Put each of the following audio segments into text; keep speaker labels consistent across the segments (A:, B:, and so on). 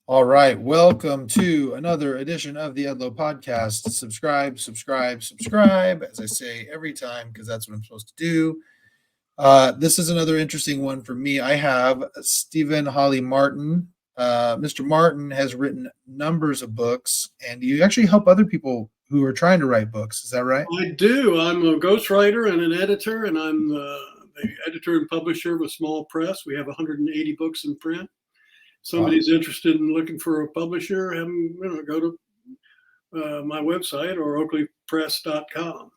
A: All right. Welcome to another edition of the Edlow podcast. Subscribe, subscribe, subscribe, as I say every time, because that's what I'm supposed to do. This is another interesting one for me. I have Stephen Harley Martin. Mr. Martin has written numbers of books, and you actually help other people who are trying to write books. Is that right?
B: I do. I'm a ghostwriter and an editor, and I'm the editor and publisher of a small press. We have 180 books in print. Somebody's interested in looking for a publisher, go to my website or oakleypress.com.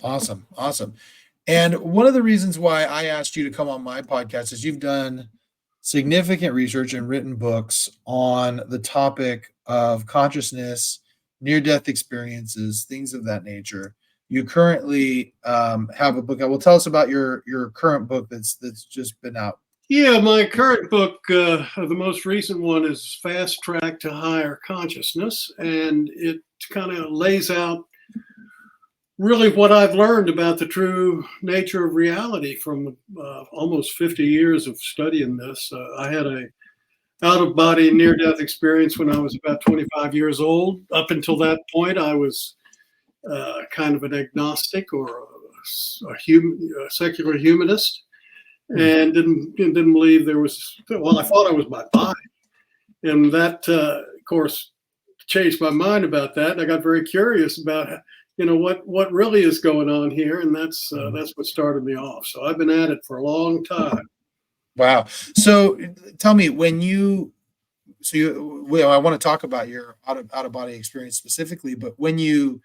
A: Awesome. Awesome. And one of the reasons why I asked you to come on my podcast is you've done significant research and written books on the topic of consciousness, near-death experiences, things of that nature. You currently have a book. Well, tell us about your current book that's just been out.
B: Yeah, my current book, the most recent one, is Fast Track to Higher Consciousness, and it kind of lays out really what I've learned about the true nature of reality from almost 50 years of studying this. I had a out-of-body near-death experience when I was about 25 years old. Up until that point, I was kind of an agnostic or a secular humanist, and didn't believe there was. Well, I thought I was my body, and that, of course, changed my mind about that. And I got very curious about what really is going on here, and that's what started me off. So I've been at it for a long time.
A: Wow. So tell me, I want to talk about your out of body experience specifically, but when you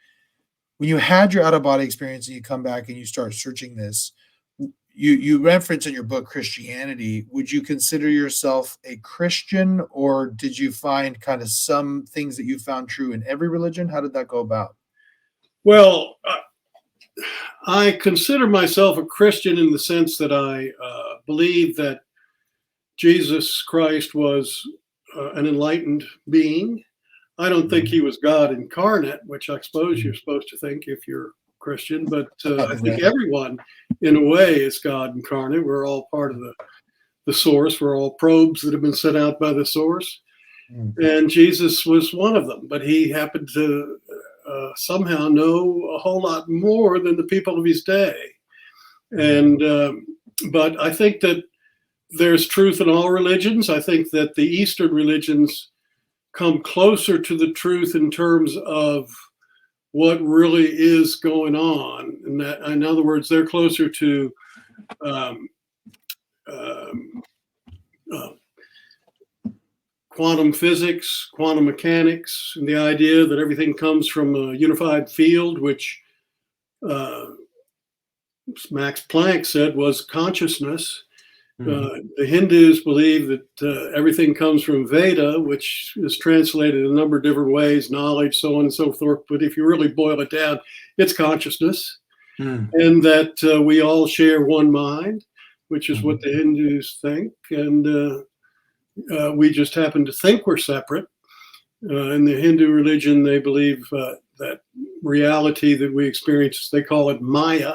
A: had your out of body experience and you come back and you start searching this, you reference in your book Christianity. Would you consider yourself a Christian, or did you find kind of some things that you found true in every religion? How did that go about?
B: Well, I consider myself a Christian in the sense that I believe that Jesus Christ was an enlightened being. I don't think he was God incarnate, which I suppose you're supposed to think if you're Christian, but I think everyone, in a way, is God incarnate. We're all part of the source. We're all probes that have been sent out by the source. And Jesus was one of them, but he happened to somehow know a whole lot more than the people of his day. And but I think that there's truth in all religions. I think that the Eastern religions come closer to the truth in terms of what really is going on. And that, in other words, they're closer to quantum physics, quantum mechanics, and the idea that everything comes from a unified field, which Max Planck said was consciousness. The Hindus believe that everything comes from Veda, which is translated a number of different ways, knowledge, so on and so forth. But if you really boil it down, it's consciousness. And that we all share one mind, which is what the Hindus think. And we just happen to think we're separate. In the Hindu religion, they believe that reality that we experience, they call it Maya,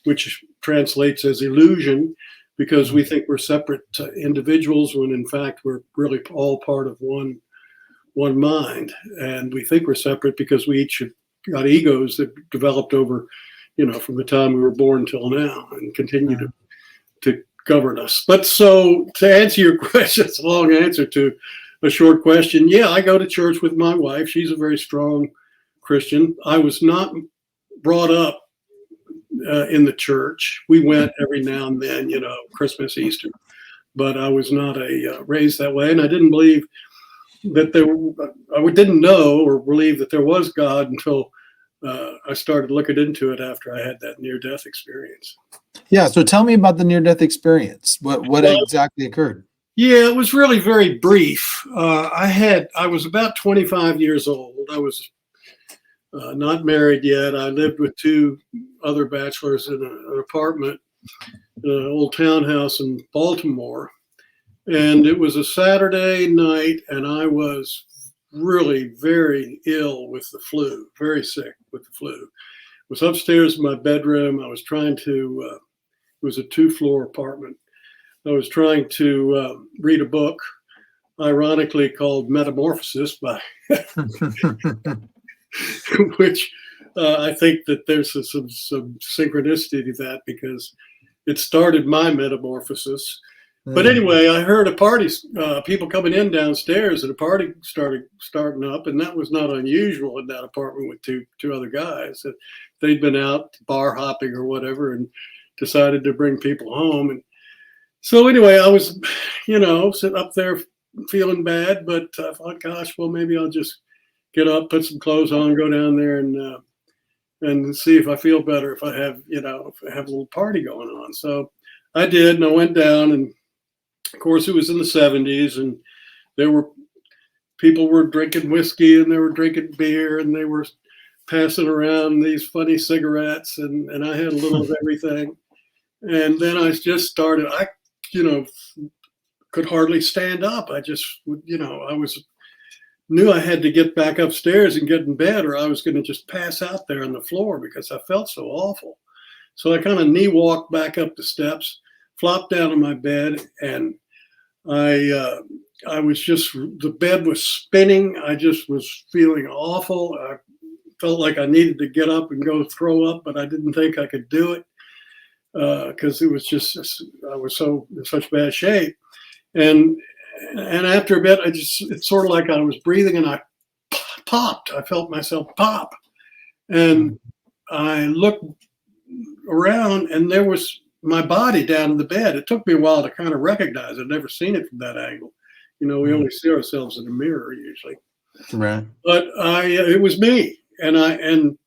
B: which translates as illusion, because we think we're separate individuals when in fact we're really all part of one mind. And we think we're separate because we each have got egos that developed over, from the time we were born till now and continue to govern us. But so to answer your question, it's a long answer to a short question. Yeah, I go to church with my wife. She's a very strong Christian. I was not brought up in the church. We went every now and then, Christmas, Easter, but I was not raised that way. And I didn't believe that I didn't know or believe that there was God until I started looking into it after I had that near-death experience.
A: Yeah. So tell me about the near-death experience. What exactly occurred?
B: Yeah, it was really very brief. I was about 25 years old. I was not married yet. I lived with two other bachelors in an apartment in an old townhouse in Baltimore. And it was a Saturday night, and I was really very ill with the flu, very sick with the flu. I was upstairs in my bedroom. I was trying to, it was a 2-floor apartment. I was trying to read a book ironically called Metamorphosis by which I think that there's some synchronicity to that, because it started my metamorphosis. But anyway, I heard a party, people coming in downstairs, and a party starting up, and that was not unusual in that apartment with two other guys. They'd been out bar hopping or whatever, and decided to bring people home. And so anyway, I was, sitting up there feeling bad, but I thought, gosh, well, maybe I'll just get up, put some clothes on, go down there and see if I feel better, if I have, if I have a little party going on. So I did, and I went down, and of course it was in the 70s, and people were drinking whiskey, and they were drinking beer, and they were passing around these funny cigarettes, and I had a little of everything. And then I just started, I could hardly stand up. I just, knew I had to get back upstairs and get in bed, or I was going to just pass out there on the floor because I felt so awful. So I kind of knee walked back up the steps, flopped down on my bed, and I was just, the bed was spinning. I just was feeling awful. I felt like I needed to get up and go throw up, but I didn't think I could do it because it was just, I was so in such bad shape. And after a bit, it's sort of like I was breathing, and I popped. I felt myself pop. And I looked around, and there was my body down in the bed. It took me a while to kind of recognize it. I'd never seen it from that angle. We only see ourselves in a mirror usually.
A: Right.
B: But it was me. And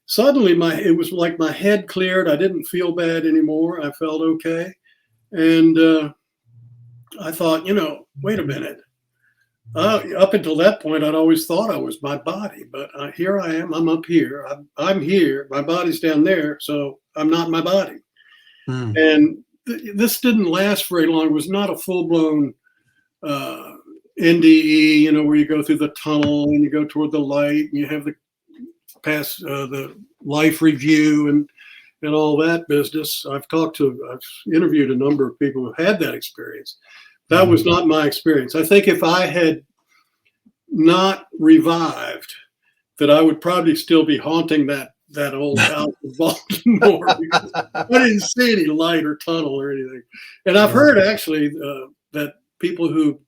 B: suddenly it was like my head cleared. I didn't feel bad anymore. I felt okay. And I thought, wait a minute. Up until that point, I'd always thought I was my body, but here I am. I'm up here. I'm here. My body's down there, so I'm not my body. And this didn't last very long. It was not a full-blown NDE, where you go through the tunnel and you go toward the light and you have the life review and all that business. I've interviewed a number of people who had that experience. That was not my experience. I think if I had not revived, that I would probably still be haunting that old house in Baltimore, because I didn't see any light or tunnel or anything. And I've heard actually that people who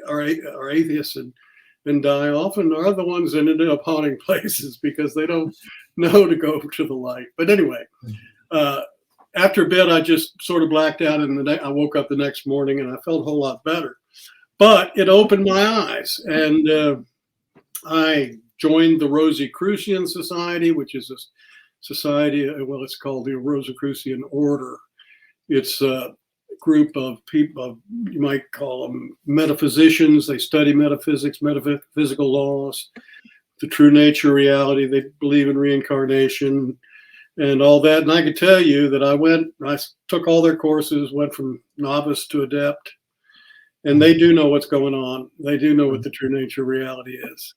B: are atheists and die often are the ones that ended up haunting places because they don't know to go to the light. But anyway, after a bit, I just sort of blacked out, and I woke up the next morning, and I felt a whole lot better. But it opened my eyes, and I joined the Rosicrucian Society, which is a society, it's called the Rosicrucian Order. It's a group of people, you might call them metaphysicians. They study metaphysics, metaphysical laws, the true nature of reality. They believe in reincarnation and all that. And I could tell you that I took all their courses, went from novice to adept, and they do know what's going on. They do know what the true nature of reality is,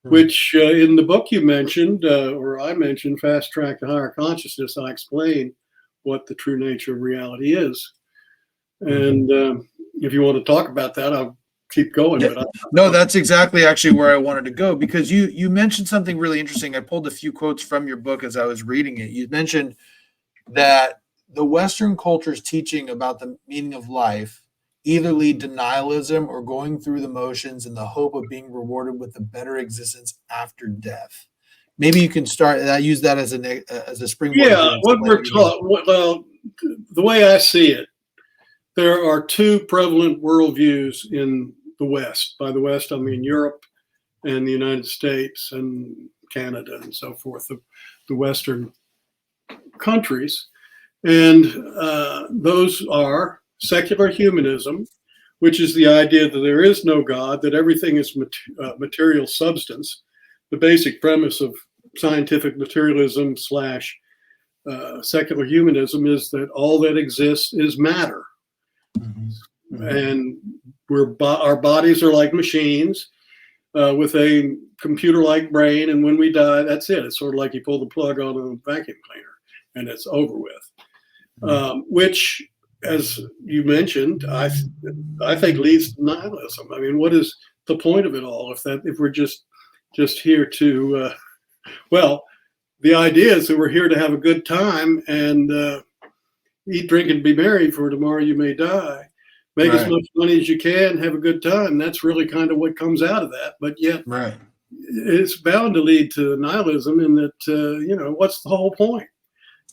B: which in the book you mentioned, or I mentioned, Fast Track to Higher Consciousness, I explain what the true nature of reality is. And if you want to talk about that, I'll keep going.
A: Yeah.
B: But
A: no, that's exactly actually where I wanted to go, because you mentioned something really interesting. I pulled a few quotes from your book as I was reading it. You mentioned that the Western culture's teaching about the meaning of life either lead denialism or going through the motions in the hope of being rewarded with a better existence after death. Maybe you can use that as a springboard.
B: Yeah, what we're taught. Well, the way I see it, there are two prevalent worldviews in the West. By the West, I mean Europe and the United States and Canada and so forth, the Western countries. And those are secular humanism, which is the idea that there is no God, that everything is material substance. The basic premise of scientific materialism / secular humanism is that all that exists is matter. And our bodies are like machines with a computer-like brain, and when we die, that's it. It's sort of like you pull the plug on a vacuum cleaner and it's over with. Which as you mentioned, I think leads to nihilism. I mean, what is the point of it all if we're just here to well, the idea is that we're here to have a good time and eat, drink, and be merry, for tomorrow you may die. Make as
A: Right.
B: much money as you can, have a good time. That's really kind of what comes out of that. But yet,
A: Right.
B: it's bound to lead to nihilism in that, what's the whole point?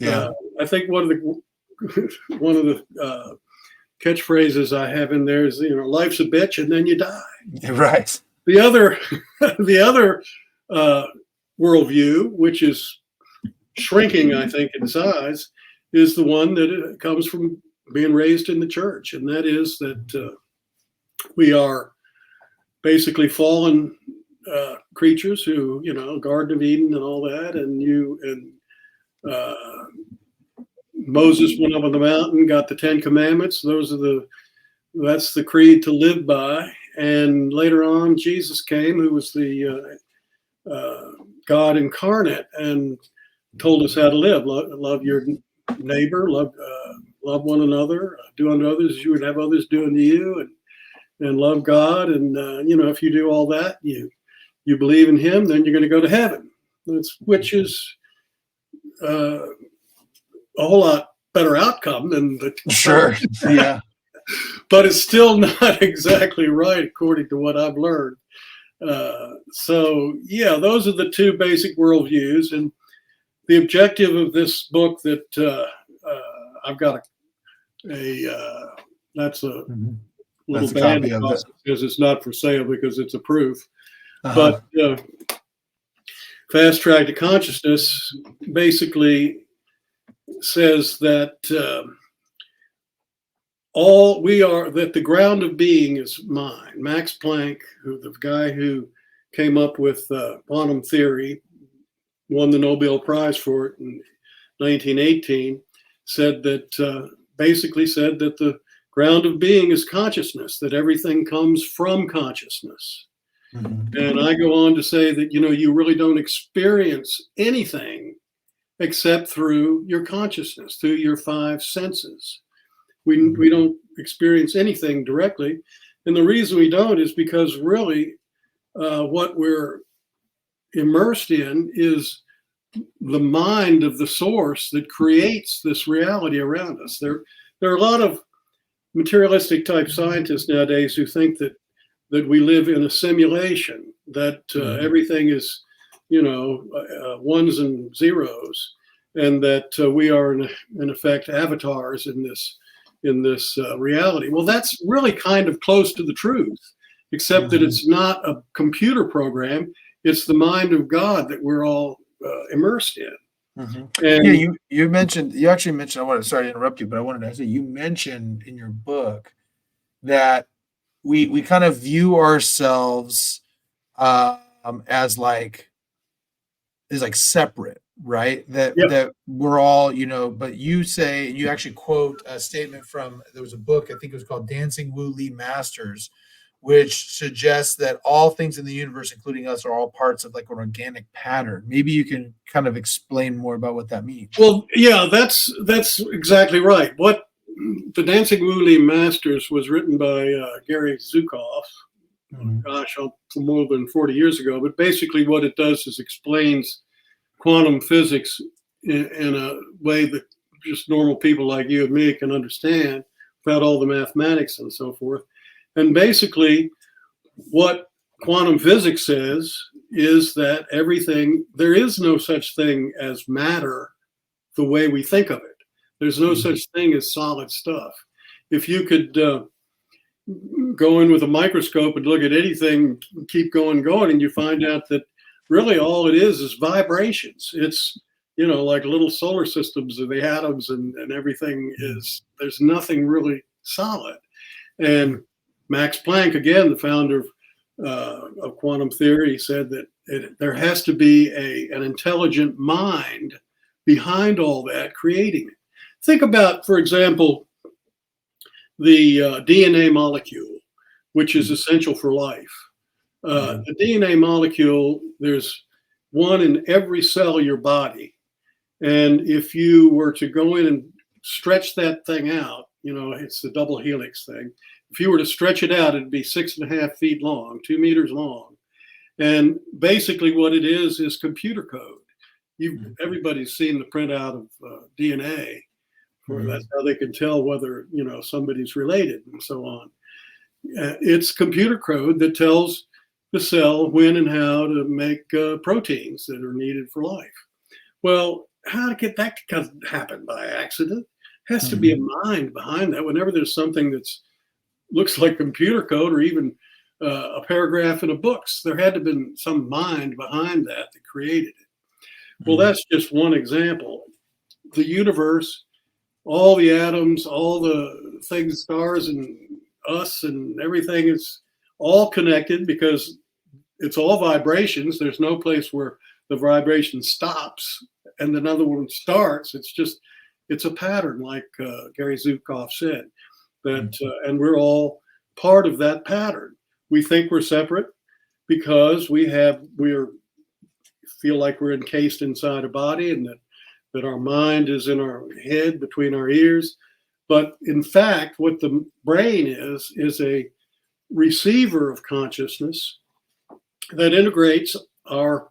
A: Yeah.
B: I think one of the catchphrases I have in there is, life's a bitch and then you die.
A: Right.
B: The other, the other worldview, which is shrinking, I think, in size, is the one that comes from being raised in the church, and that is that we are basically fallen creatures who, Garden of Eden and all that, and Moses went up on the mountain, got the 10 Commandments. That's the creed to live by. And later on, Jesus came, who was the God incarnate, and told us how to live. Love your neighbor, love one another, do unto others as you would have others do unto you, and love God. And if you do all that, you believe in Him, then you're going to go to heaven. Which is a whole lot better outcome than the
A: Sure. Yeah.
B: but it's still not exactly right according to what I've learned. So yeah, those are the two basic worldviews, and the objective of this book that I've got that's a little band because it's not for sale because it's a proof. But Fast Track to Consciousness basically says that that the ground of being is mind. Max Planck, the guy who came up with quantum theory, won the Nobel Prize for it in 1918, basically said that the ground of being is consciousness, that everything comes from consciousness. And I go on to say that, you really don't experience anything except through your consciousness, through your five senses. We don't experience anything directly. And the reason we don't is because really what we're immersed in is the mind of the source that creates this reality around us. There are a lot of materialistic type scientists nowadays who think that we live in a simulation, that everything is, ones and zeros, and that we are in effect avatars in this reality. Well, that's really kind of close to the truth, except that it's not a computer program. It's the mind of God that we're all immersed in. And
A: yeah, you actually mentioned, sorry to interrupt you, but I wanted to say, you mentioned in your book that we kind of view ourselves as like separate, right? That we're all, but you say, you actually quote a statement from, there was a book, I think it was called Dancing Wu Li Masters, which suggests that all things in the universe, including us, are all parts of like an organic pattern. Maybe you can kind of explain more about what that means.
B: Well, yeah, that's exactly right. What the Dancing Wu Li Masters was written by Gary Zukav, for more than 40 years ago. But basically what it does is explains quantum physics in a way that just normal people like you and me can understand without all the mathematics and so forth. And basically what quantum physics says is that there is no such thing as matter the way we think of it. There's no such thing as solid stuff. If you could go in with a microscope and look at anything, keep going, and you find out that really all it is vibrations. It's, like little solar systems of the atoms and everything there's nothing really solid. And Max Planck, again, the founder of quantum theory, said that there has to be an intelligent mind behind all that, creating it. Think about, for example, the DNA molecule, which is essential for life. The DNA molecule, there's one in every cell of your body. And if you were to go in and stretch that thing out It's the double helix thing. If you were to stretch it out, it'd be 6.5 feet long, 2 meters long. And basically what it is computer code. Everybody's seen the printout of DNA. That's how they can tell whether, somebody's related and so on. It's computer code that tells the cell when and how to make proteins that are needed for life. Well, how did that happen by accident? Has to be a mind behind that. Whenever there's something that's looks like computer code or even a paragraph in a book, there had to have been some mind behind that created it. Well, that's just one example. The universe, all the atoms, all the things, stars and us and everything is all connected because it's all vibrations. There's no place where the vibration stops and another one starts. It's a pattern, like Gary Zukav said, that and we're all part of that pattern. We think we're separate because we feel like we're encased inside a body, and that our mind is in our head between our ears. But in fact, what the brain is a receiver of consciousness that integrates our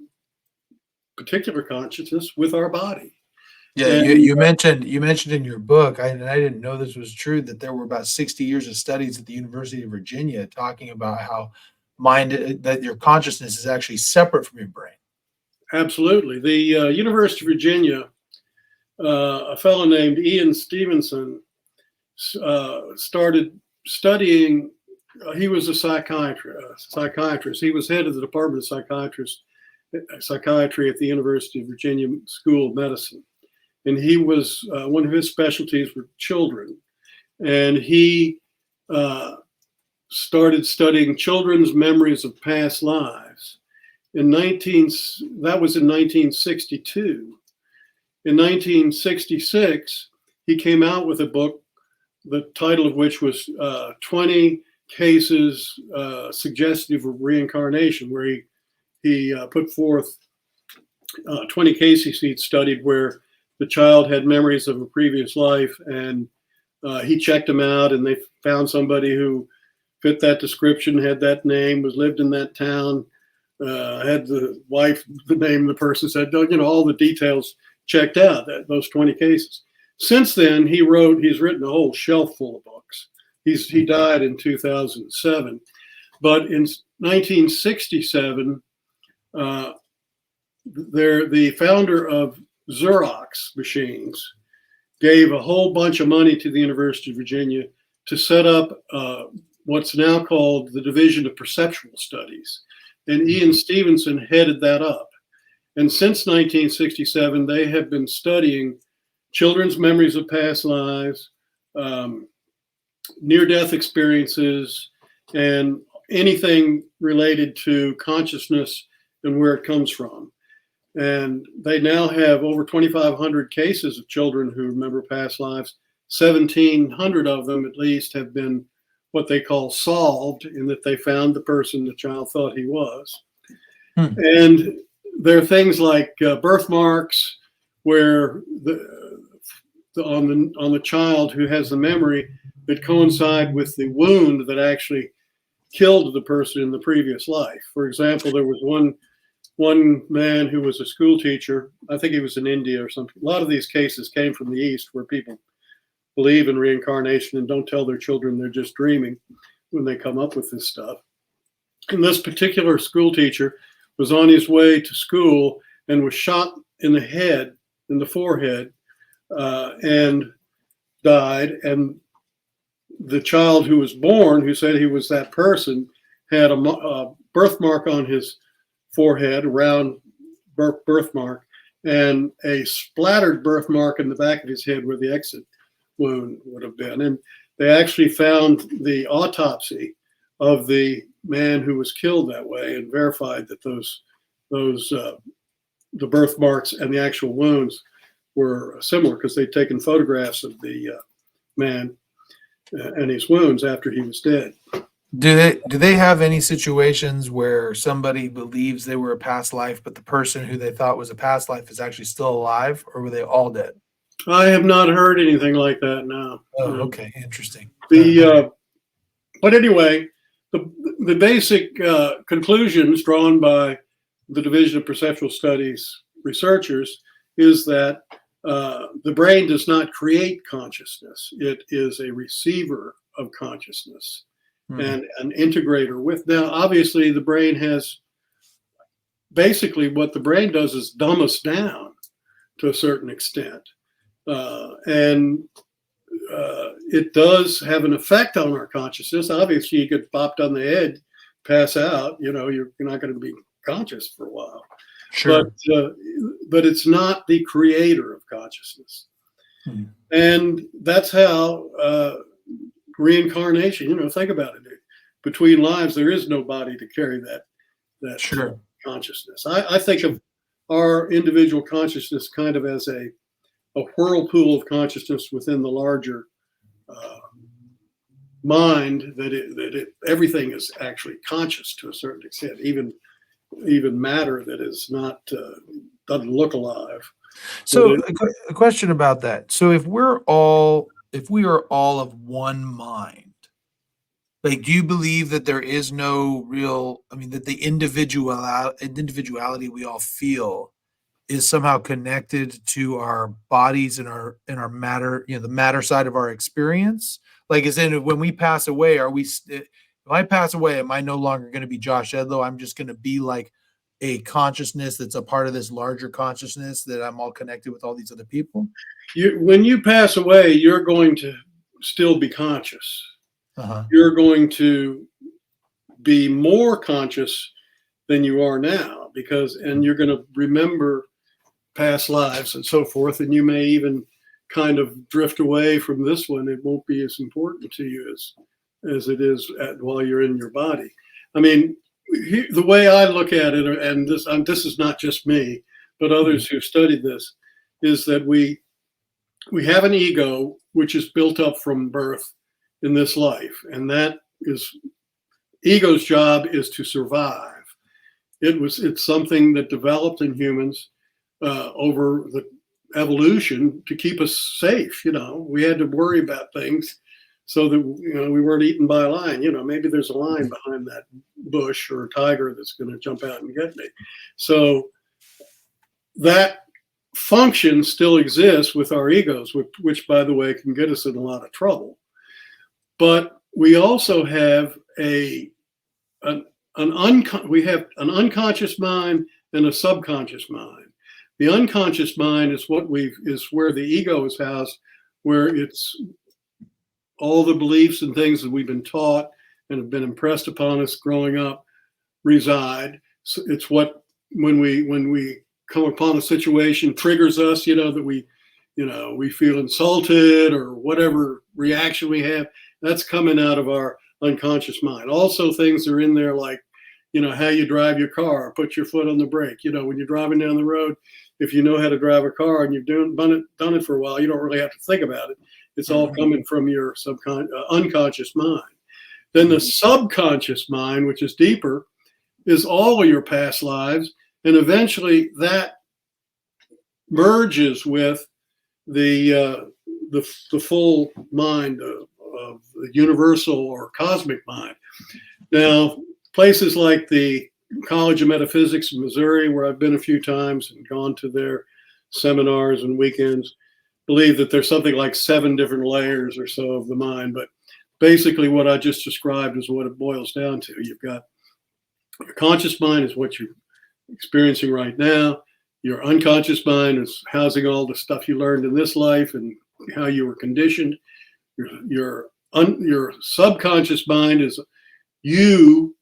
B: particular consciousness with our body.
A: Yeah,
B: And
A: you mentioned in your book, and I didn't know this was true, that there were about 60 years of studies at the University of Virginia talking about how that your consciousness is actually separate from your brain.
B: Absolutely. The University of Virginia, a fellow named Ian Stevenson started studying. He was a psychiatrist. He was head of the Department of Psychiatry at the University of Virginia School of Medicine. And he was, one of his specialties were children. And he started studying children's memories of past lives. That was in 1962. In 1966, he came out with a book, the title of which was 20 Cases Suggestive of Reincarnation, where he put forth 20 cases he'd studied where the child had memories of a previous life, and he checked them out, and they found somebody who fit that description, had that name, lived in that town, had the wife, the name of the person, said, all the details checked out, those 20 cases. Since then, he's written a whole shelf full of books. He died in 2007. But in 1967, the founder of Xerox machines gave a whole bunch of money to the University of Virginia to set up what's now called the Division of Perceptual Studies. And Ian Stevenson headed that up. And since 1967, they have been studying children's memories of past lives, near-death experiences, and anything related to consciousness and where it comes from. And they now have over 2,500 cases of children who remember past lives. 1,700 of them, at least, have been what they call solved, in that they found the person the child thought he was. And there are things like birthmarks, where on the child who has the memory that coincide with the wound that actually killed the person in the previous life. For example, there was one man who was a school teacher. I think he was in India or something. A lot of these cases came from the East, where people believe in reincarnation and don't tell their children they're just dreaming when they come up with this stuff. And this particular school teacher was on his way to school and was shot in the forehead, and died. And the child who was born, who said he was that person, had a birthmark on his forehead, a round birthmark, and a splattered birthmark in the back of his head where the exit wound would have been. And they actually found the autopsy of the man who was killed that way and verified that the birthmarks and the actual wounds were similar, because they'd taken photographs of the man and his wounds after he was dead.
A: Do they have any situations where somebody believes they were a past life, but the person who they thought was a past life is actually still alive, or were they all dead?
B: I have not heard anything like that. No.
A: Oh,
B: No.
A: okay, interesting.
B: But anyway, the basic conclusions drawn by the Division of Perceptual Studies researchers is that the brain does not create consciousness. It is a receiver of consciousness and an integrator with. Now, obviously, the brain has basically what the brain does is dumb us down to a certain extent. And it does have an effect on our consciousness. Obviously, you get bopped on the head, pass out, you're not going to be conscious for a while.
A: Sure.
B: But it's not the creator of consciousness. And that's how reincarnation, think about it. Between lives, there is no body to carry that
A: Sure.
B: consciousness. I think of our individual consciousness kind of as a whirlpool of consciousness within the larger mind, everything is actually conscious to a certain extent, even matter that is not doesn't look alive.
A: So a question about that. So if we are all of one mind, like, do you believe that there is no real, that the individuality we all feel is somehow connected to our bodies and our matter, the matter side of our experience? Like, as in, when we pass away, if I pass away, am I no longer going to be Josh Edlow? I'm just going to be like a consciousness that's a part of this larger consciousness that I'm all connected with all these other people?
B: When you pass away, you're going to still be conscious. You're going to be more conscious than you are now, and you're going to remember past lives and so forth, and you may even kind of drift away from this one. It won't be as important to you as it is while you're in your body. The way I look at it, and this is not just me, but others who've studied this, is that we have an ego which is built up from birth in this life, and that is ego's job is to survive. It's something that developed in humans over the evolution to keep us safe. We had to worry about things so that we weren't eaten by a lion. Maybe there's a lion behind that bush or a tiger that's going to jump out and get me. So that function still exists with our egos, which by the way can get us in a lot of trouble. But we also have an unconscious mind and a subconscious mind. The unconscious mind is where the ego is housed, where it's all the beliefs and things that we've been taught and have been impressed upon us growing up reside. So it's what when we come upon a situation triggers us, that we feel insulted or whatever reaction we have. That's coming out of our unconscious mind. Also, things are in there like, how you drive your car, put your foot on the brake. When you're driving down the road, if you know how to drive a car and you've done it for a while, you don't really have to think about it. It's all coming from your unconscious mind. Then the subconscious mind, which is deeper, is all of your past lives. And eventually that merges with the full mind of the universal or cosmic mind. Now, places like the College of Metaphysics in Missouri, where I've been a few times and gone to their seminars and weekends, believe that there's something like 7 different layers or so of the mind. But basically what I just described is what it boils down to. You've got your conscious mind is what you're experiencing right now. Your unconscious mind is housing all the stuff you learned in this life and how you were conditioned. Your subconscious mind is you,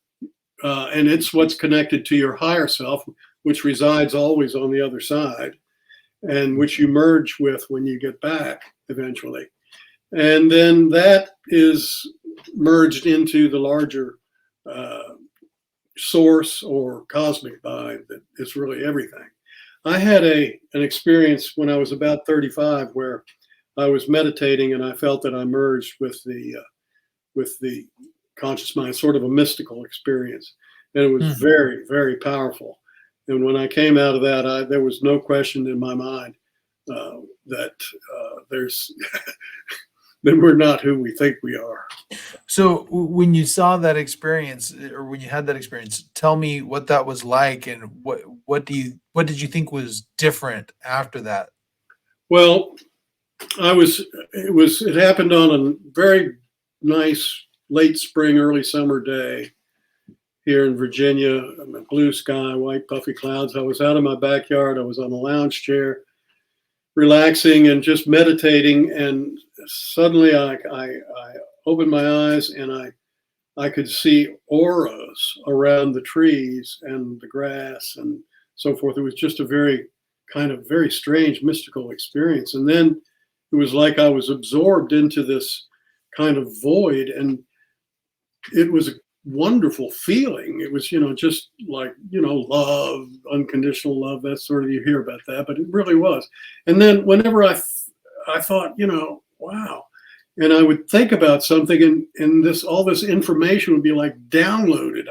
B: and it's what's connected to your higher self, which resides always on the other side, and which you merge with when you get back eventually. And then that is merged into the larger source or cosmic mind that is really everything. I had an experience when I was about 35 where I was meditating and I felt that I merged with the conscious mind, sort of a mystical experience. And it was very, very powerful. And when I came out of that, there was no question in my mind that there's that we're not who we think we are.
A: So when you saw that experience, or when you had that experience, tell me what that was like, and what did you think was different after that?
B: Well, it happened on a very nice late spring, early summer day here in Virginia. Blue sky, white puffy clouds. I was out in my backyard. I was on a lounge chair, relaxing and just meditating. And suddenly I opened my eyes and I could see auras around the trees and the grass and so forth. It was just a very strange mystical experience. And then it was like I was absorbed into this kind of void, and it was a wonderful feeling. It was, just like, love, unconditional love, that sort of, you hear about that, but it really was. And then whenever I thought, wow, and I would think about something, and all this information would be like downloaded.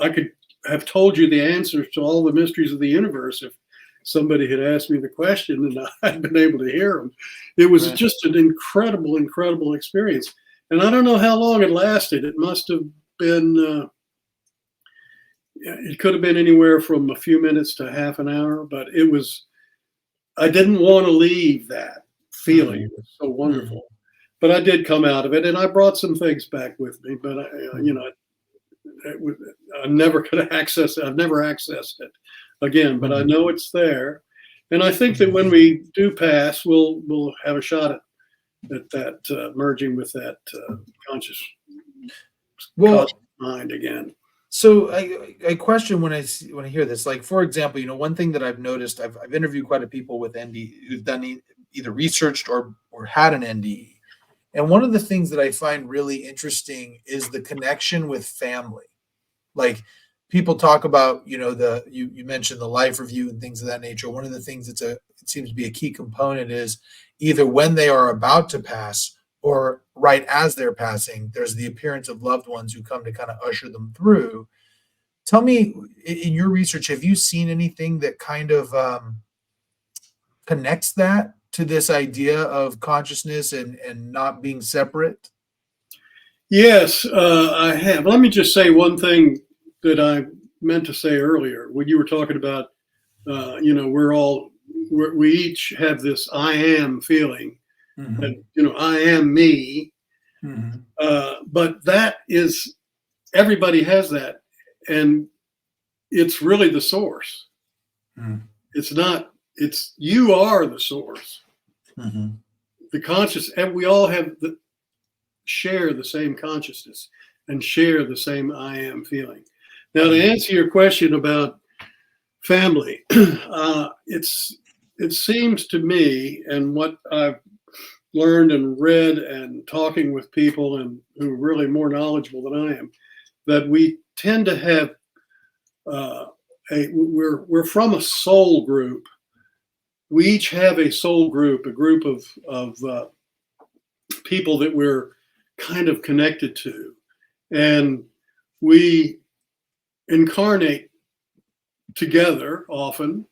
B: I could have told you the answers to all the mysteries of the universe if somebody had asked me the question and I'd been able to hear them. It was just an incredible experience. And I don't know how long it lasted. It must have been, it could have been anywhere from a few minutes to half an hour, but I didn't want to leave that feeling. It was so wonderful. But I did come out of it, and I brought some things back with me, but I never could access it. I've never accessed it again, but I know it's there. And I think that when we do pass, we'll have a shot at that merging with that conscious mind again.
A: So I question when I hear this, like, for example, one thing that I've noticed, I've interviewed quite a people with NDE who've done either researched or had an NDE. And one of the things that I find really interesting is the connection with family. Like, people talk about, you mentioned the life review and things of that nature. One of the things it seems to be a key component is either when they are about to pass or right as they're passing, there's the appearance of loved ones who come to kind of usher them through. Tell me, in your research, have you seen anything that kind of connects that to this idea of consciousness and not being separate?
B: Yes, I have. Let me just say one thing that I meant to say earlier when you were talking about, we each have this I am feeling, that, I am me. But that is, everybody has that. And it's really the source. You are the source. The conscious, and we all share the same consciousness and share the same I am feeling. Now, to answer your question about family, it seems to me, and what I've learned and read and talking with people and who are really more knowledgeable than I am, that we tend to have we're from a soul group. We each have a soul group, a group of people that we're kind of connected to, and we incarnate together often.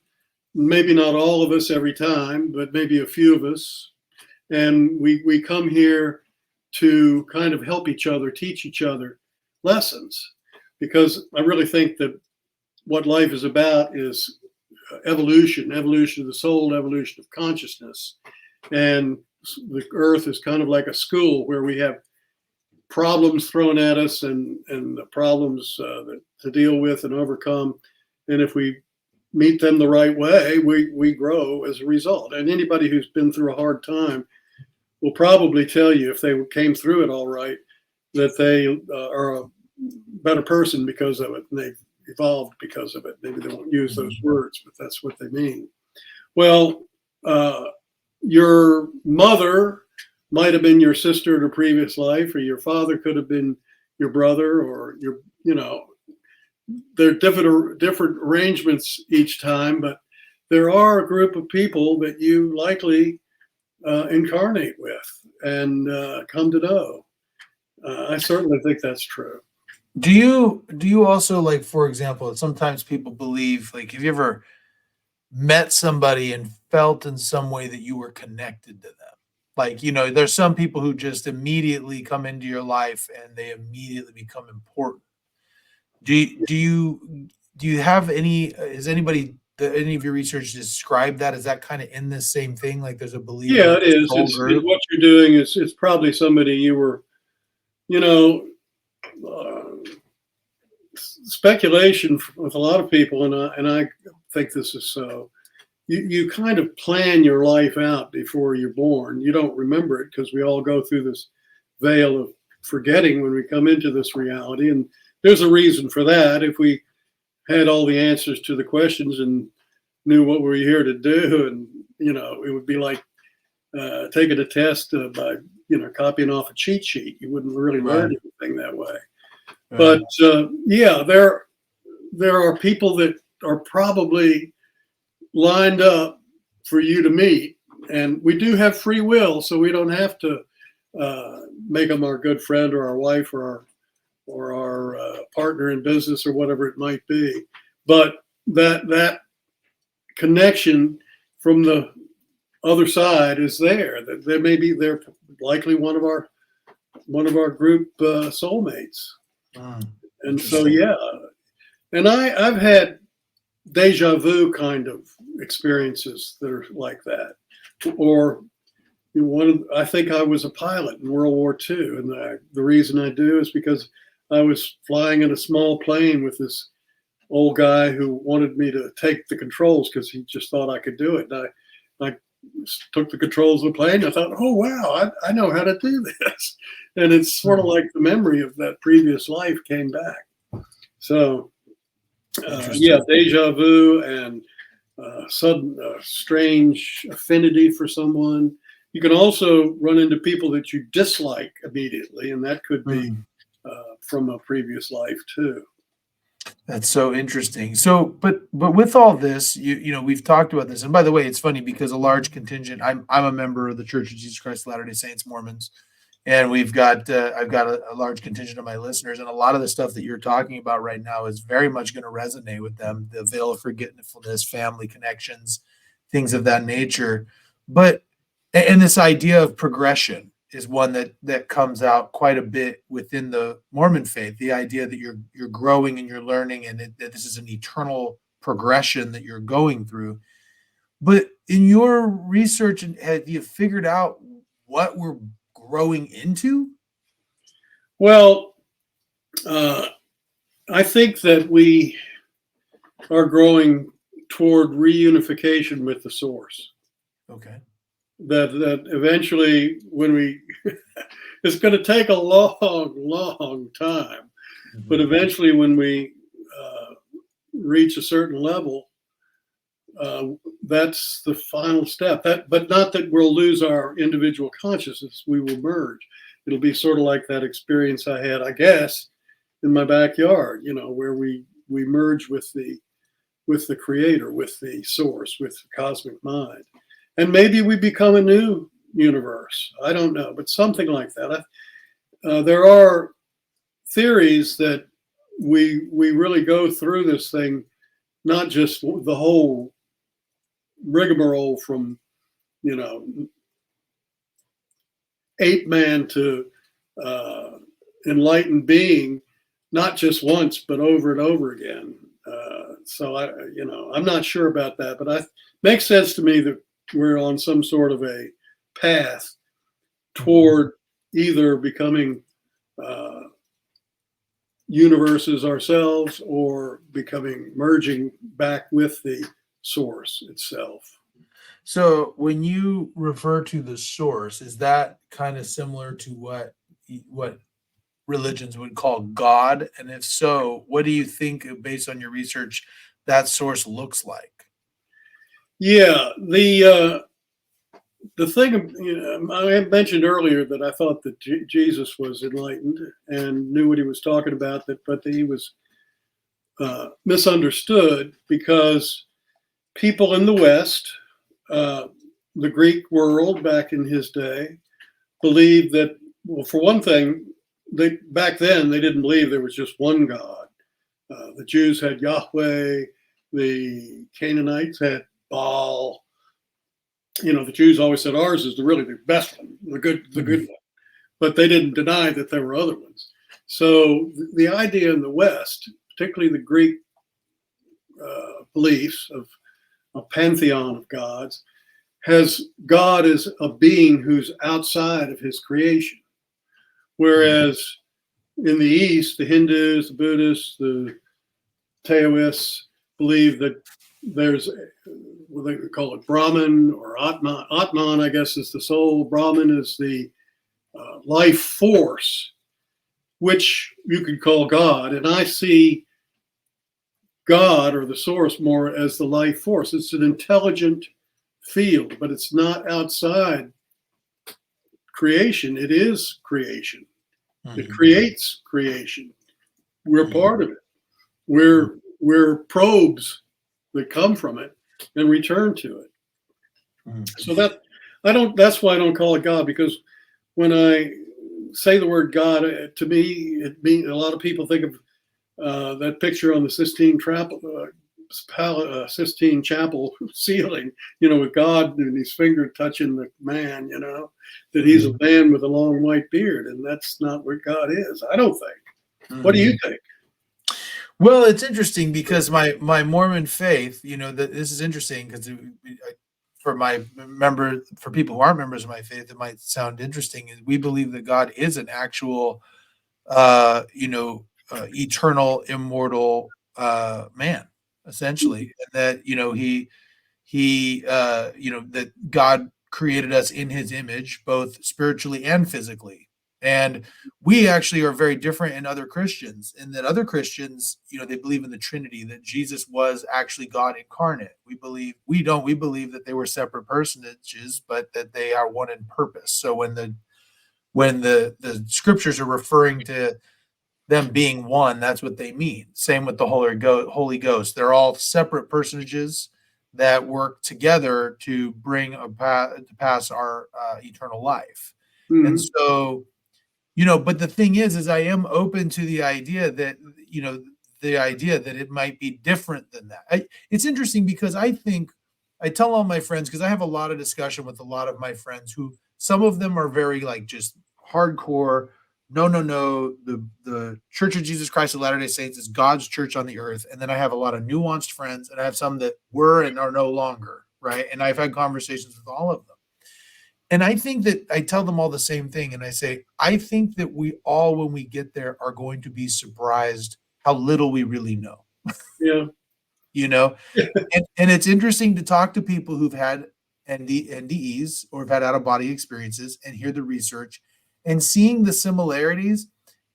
B: Maybe not all of us every time, but maybe a few of us. And we come here to kind of help each other, teach each other lessons, because I really think that what life is about is evolution of the soul, evolution of consciousness. And the earth is kind of like a school where we have problems thrown at us and the problems to deal with and overcome. And if we meet them the right way, we grow as a result. And anybody who's been through a hard time will probably tell you, if they came through it all right, that they are a better person because of it. And they've evolved because of it. Maybe they won't use those words, but that's what they mean. Well, your mother might have been your sister in a previous life, or your father could have been your brother, or there are different arrangements each time, but there are a group of people that you likely incarnate with and come to know. I certainly think that's true.
A: Do you also, like, for example, sometimes people believe, like, have you ever met somebody and felt in some way that you were connected to them. Like, there's some people who just immediately come into your life and they immediately become important. Do you have any, has anybody, any of your research described that? Is that kind of in this same thing? Like there's a belief in
B: Yeah, it
A: a
B: is.
A: soul
B: It's
A: group?
B: what you're doing is it's probably somebody you were, you know, speculation with a lot of people, and I think this is so. You kind of plan your life out before you're born. You don't remember it because we all go through this veil of forgetting when we come into this reality, and there's a reason for that. If we had all the answers to the questions and knew what we were here to do, and it would be like taking a test by copying off a cheat sheet. You wouldn't really learn anything that way.
A: Right.
B: But yeah, there are people that are probably lined up for you to meet, and we do have free will, so we don't have to make them our good friend or our wife or our partner in business or whatever it might be. But that connection from the other side is there. That they're likely one of our group soulmates. And so yeah, and I've had deja vu kind of experiences that are like that. Or I think I was a pilot in World War II, and the reason I do is because I was flying in a small plane with this old guy who wanted me to take the controls because he just thought I could do it. And I took the controls of the plane. I thought, oh wow, I know how to do this, and it's sort of like the memory of that previous life came back. So yeah, deja vu and sudden strange affinity for someone. You can also run into people that you dislike immediately, and that could be from a previous life too.
A: That's so interesting. So, but with all this, we've talked about this, and by the way, it's funny because a large contingent. I'm a member of the Church of Jesus Christ of Latter-day Saints Mormons, and I've got a large contingent of my listeners, and a lot of the stuff that you're talking about right now is very much going to resonate with them. The veil of forgetfulness, family connections, things of that nature. But and this idea of progression is one that comes out quite a bit within the Mormon faith. The idea that you're growing and you're learning, and that this is an eternal progression that you're going through. But in your research, have you figured out what we're growing into?
B: Well, I think that we are growing toward reunification with the source.
A: Okay.
B: That eventually, when we, it's going to take a long time, but eventually, when we reach a certain level, that's the final step. But not that we'll lose our individual consciousness. We will merge. It'll be sort of like that experience I had, I guess, in my backyard. Where we merge with the creator, with the source, with the cosmic mind. And maybe we become a new universe. I don't know, but something like that. There are theories that we really go through this thing, not just the whole rigmarole from, ape man to enlightened being, not just once, but over and over again. So I'm not sure about that, but it makes sense to me that we're on some sort of a path toward either becoming universes ourselves or merging back with the source itself.
A: So when you refer to the source, is that kind of similar to what religions would call God? And if so, what do you think, based on your research, that source looks like?
B: Yeah, the thing, I mentioned earlier that I thought that Jesus was enlightened and knew what he was talking about, but that he was misunderstood because people in the West, the Greek world back in his day, believed that, well, for one thing, back then they didn't believe there was just one God. The Jews had Yahweh, the Canaanites had Baal. The Jews always said ours is really the best one, the good one. But they didn't deny that there were other ones. So the idea in the West, particularly the Greek beliefs of a pantheon of gods, has God as a being who's outside of his creation. Whereas in the East, the Hindus, the Buddhists, the Taoists believe that there's what they call it Brahman or Atman. Atman, I guess, is the soul. Brahman is the life force, which you could call God. And I see God or the source more as the life force. It's an intelligent field, but it's not outside creation. It is creation. It creates creation. We're part of it. We're probes that come from it and return to it. So that's why I don't call it God, because when I say the word God, to me, it means a lot of people think of that picture on the Sistine Chapel ceiling, with God and his finger touching the man, that he's a man with a long white beard. And that's not what God is, I don't think. What do you think?
A: Well, it's interesting because my Mormon faith, that this is interesting because for people who aren't members of my faith, it might sound interesting. We believe that God is an actual, eternal, immortal man, essentially, and that he that God created us in his image, both spiritually and physically. And we actually are very different in other Christians, in that other Christians, they believe in the Trinity, that Jesus was actually God incarnate. We believe that they were separate personages, but that they are one in purpose. So when the scriptures are referring to them being one, that's what they mean. Same with the Holy Ghost. They're all separate personages that work together to bring to pass our eternal life. And so, but the thing is I am open to the idea that, it might be different than that. It's interesting because I tell all my friends, because I have a lot of discussion with a lot of my friends who, some of them are very just hardcore. No. The Church of Jesus Christ of Latter-day Saints is God's church on the earth. And then I have a lot of nuanced friends, and I have some that were and are no longer, right? And I've had conversations with all of them. And I think that I tell them all the same thing. And I say, I think that we all, when we get there, are going to be surprised how little we really know.
B: Yeah.
A: And it's interesting to talk to people who've had NDEs or have had out-of-body experiences and hear the research and seeing the similarities.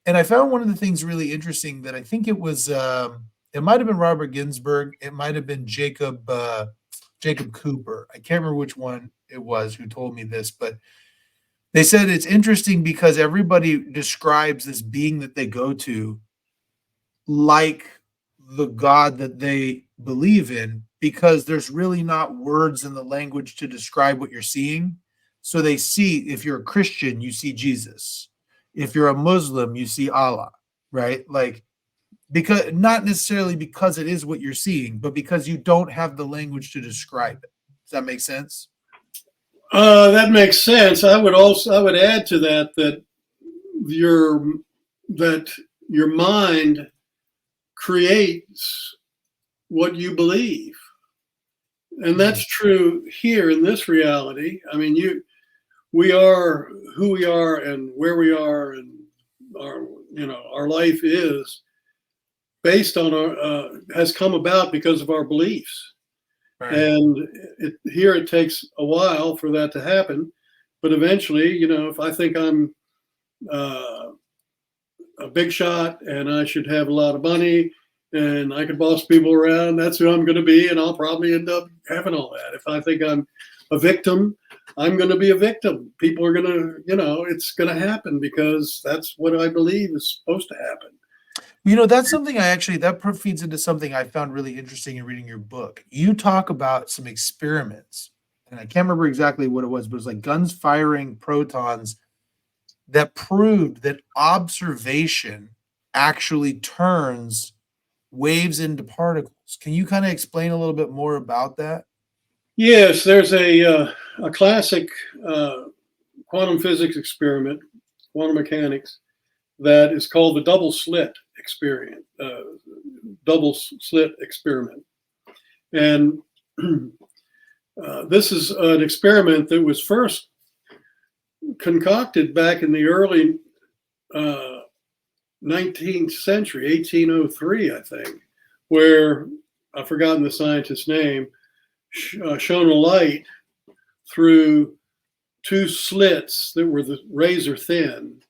A: And I found one of the things really interesting that I think it was, it might have been Robert Ginsburg. It might have been Jacob Cooper. I can't remember which one it was who told me this, but they said it's interesting because everybody describes this being that they go to like the God that they believe in, because there's really not words in the language to describe what you're seeing. So they see, if you're a Christian, you see Jesus. If you're a Muslim, you see Allah, right? Because not necessarily because it is what you're seeing, but because you don't have the language to describe it. Does that make sense?
B: That makes sense. I would add to that your mind creates what you believe. And that's true here in this reality. I mean, we are who we are and where we are, and our life is based on has come about because of our beliefs. Right. And it takes a while for that to happen, but eventually, if I think I'm a big shot and I should have a lot of money and I can boss people around, that's who I'm going to be, and I'll probably end up having all that. If I think I'm a victim, I'm going to be a victim. People are going to, it's going to happen because that's what I believe is supposed to happen.
A: That's something that feeds into something I found really interesting in reading your book. You talk about some experiments, and I can't remember exactly what it was, but it was like guns firing protons that proved that observation actually turns waves into particles. Can you kind of explain a little bit more about that?
B: Yes, there's a classic quantum physics experiment, quantum mechanics, that is called the double slit experiment. And this is an experiment that was first concocted back in the early 19th century, 1803, I think, where I've forgotten the scientist's name, shone a light through two slits that were razor thin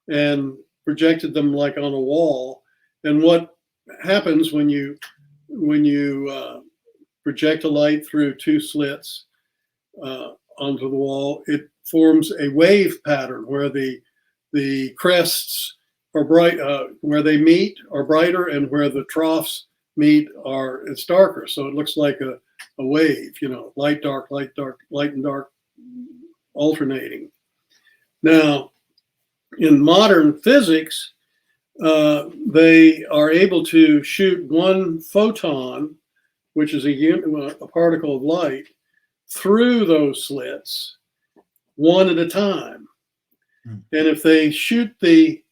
B: and projected them like on a wall. And what happens when you project a light through two slits onto the wall, it forms a wave pattern where the crests are bright, where they meet are brighter, and where the troughs meet it's darker. So it looks like a wave, light, dark, light, dark, light and dark, alternating. Now, in modern physics, they are able to shoot one photon, which is a particle of light, through those slits one at a time. And if they shoot the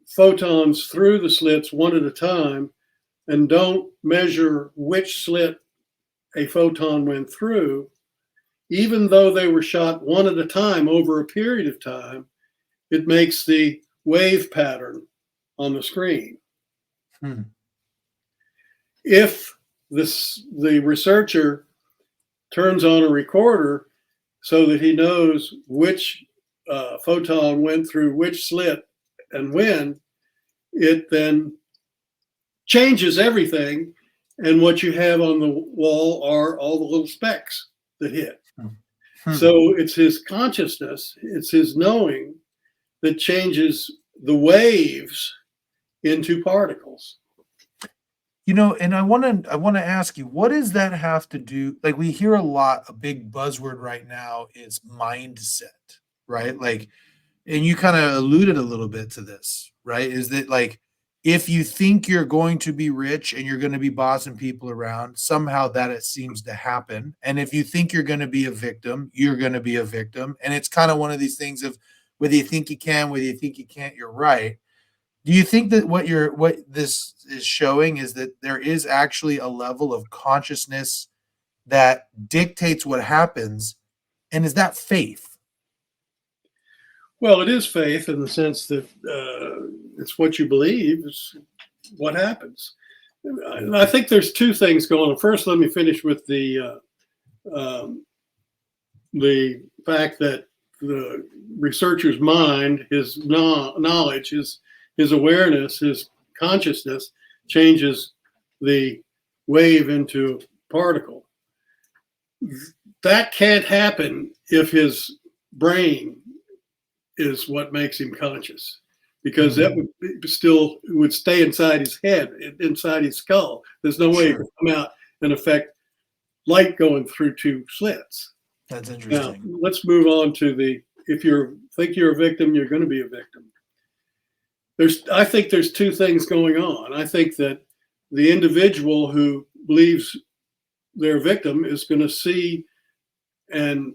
B: photons through the slits one at a time and don't measure which slit a photon went through, even though they were shot one at a time over a period of time, it makes the wave pattern on the screen. If the researcher turns on a recorder so that he knows which photon went through which slit and when, it then changes everything. And what you have on the wall are all the little specks that hit. So it's his consciousness, it's his knowing that changes the waves into particles.
A: And I want to ask you, what does that have to do? Like, we hear a big buzzword right now is mindset, right? Like, and you kind of alluded a little bit to this, right? Is that like, if you think you're going to be rich and you're going to be bossing people around, somehow that it seems to happen. And if you think you're going to be a victim, you're going to be a victim. And it's kind of one of these things of whether you think you can, whether you think you can't, you're right. Do you think that what this is showing is that there is actually a level of consciousness that dictates what happens? And is that faith?
B: Well, it is faith in the sense that it's what you believe is what happens. And I think there's two things going on. First, let me finish with the fact that the researcher's mind, his knowledge, his awareness, his consciousness changes the wave into a particle. That can't happen if his brain is what makes him conscious, because that would stay inside his head, inside his skull. There's no way it could come out and affect light going through two slits.
A: That's interesting.
B: Now, let's move on to if you think you're a victim, you're going to be a victim. I think there's two things going on. I think that the individual who believes they're a victim is going to see and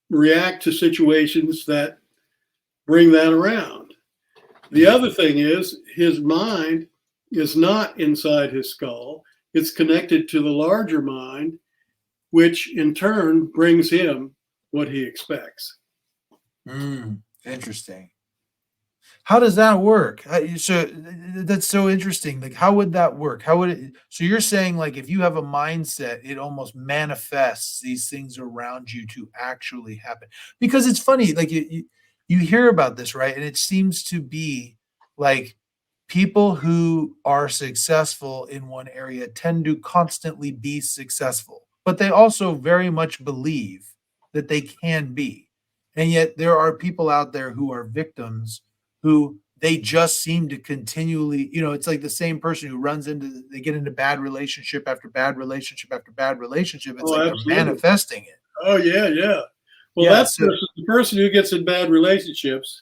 B: react to situations that bring that around. The other thing is his mind is not inside his skull. It's connected to the larger mind, which in turn brings him what he expects.
A: Interesting. How does that work? So that's so interesting. Like, how would that work? How would it? So you're saying, like, if you have a mindset, it almost manifests these things around you to actually happen. Because it's funny, like you hear about this, right? And it seems to be like people who are successful in one area tend to constantly be successful, but they also very much believe that they can be. And yet there are people out there who are victims who they just seem to continually, it's like the same person who they get into bad relationship after bad relationship after bad relationship. It's like
B: absolutely.
A: They're manifesting it.
B: Oh, yeah, yeah. Well, the person who gets in bad relationships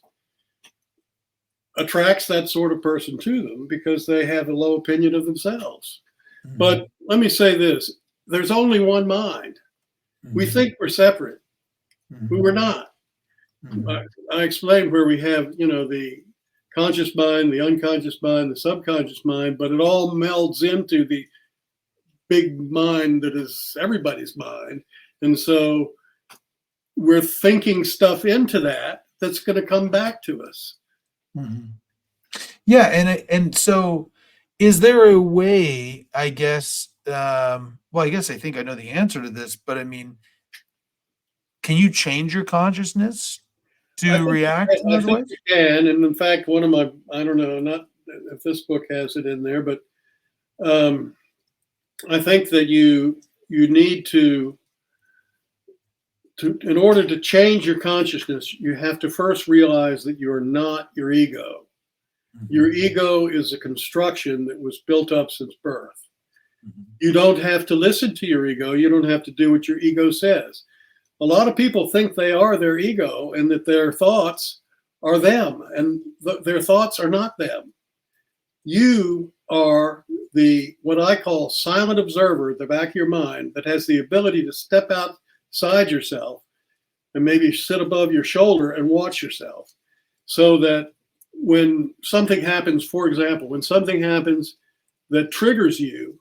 B: attracts that sort of person to them because they have a low opinion of themselves. Mm-hmm. But let me say this. there's only one mind. We
A: Mhm.
B: think we're separate, but
A: Mhm.
B: we're not.
A: Mhm.
B: I explained where we have, the conscious mind, the unconscious mind, the subconscious mind, but it all melds into the big mind that is everybody's mind. And so we're thinking stuff into that's going to come back to us.
A: Mhm. Yeah, and so is there a way, I guess, well, I guess I think I know the answer to this, but I mean, can you change your consciousness to react in
B: I
A: those
B: think
A: ways?
B: you can. And in fact, one of my, I don't know, not if this book has it in there, but um, I think that you need to in order to change your consciousness, you have to first realize that you are not your ego. Your
A: Mhm.
B: ego is a construction that was built up since birth.
A: Mhm.
B: You don't have to listen to your ego. You don't have to do what your ego says. A lot of people think they are their ego and that their thoughts are them, and their thoughts are not them. You are the what I call silent observer at the back of your mind that has the ability to step outside yourself and maybe sit above your shoulder and watch yourself, so that when something happens, for example, when something happens that triggers you,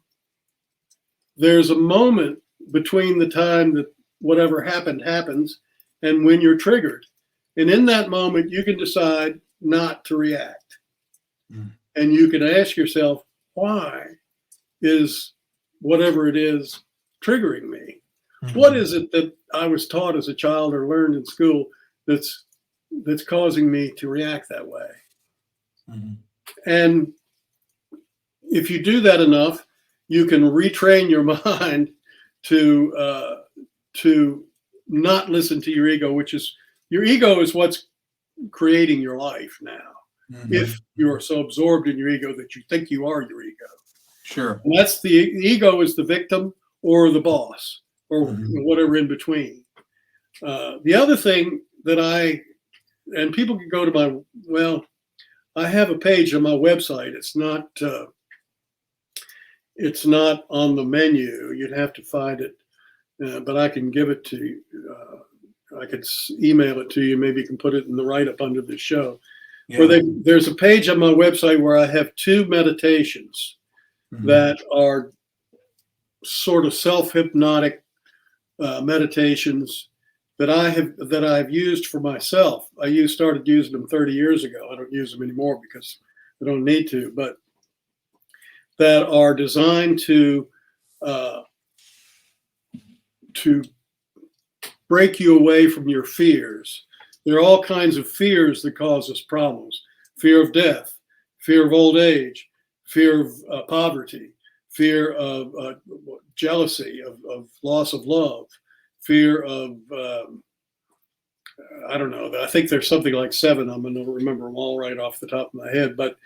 B: there's a moment between the time that whatever happened happens and when you're triggered. And in that moment, you can decide not to react.
A: Mm.
B: And you can ask yourself, why is whatever it is triggering me? What
A: Mhm.
B: is it that I was taught as a child or learned in school that's causing me to react that way?
A: Mhm.
B: And if you do that enough, you can retrain your mind to to not listen to your ego, which is your ego is what's creating your life now. If
A: Mhm.
B: you're so absorbed in your ego that you think you are your ego,
A: Sure.
B: and that's the ego is the victim or the boss or
A: Mhm.
B: whatever in between. The other thing that and people can go to I have a page on my website. It's not on the menu. You'd have to find it, but I can give it to you. I could email it to you. Maybe you can put it in the write up under the show.
A: Yeah.
B: There's a page on my website where I have two meditations
A: Mhm.
B: that are sort of self hypnotic meditations that I've used for myself. Started using them 30 years ago. I don't use them anymore because I don't need to, but that are designed uh, to break you away from your fears. There are all kinds of fears that cause us problems: fear of death, fear of old age, fear of poverty, fear of jealousy, of loss of love, fear of I don't know. I think there's something like seven. I'm going to remember them all right off the top of my head. But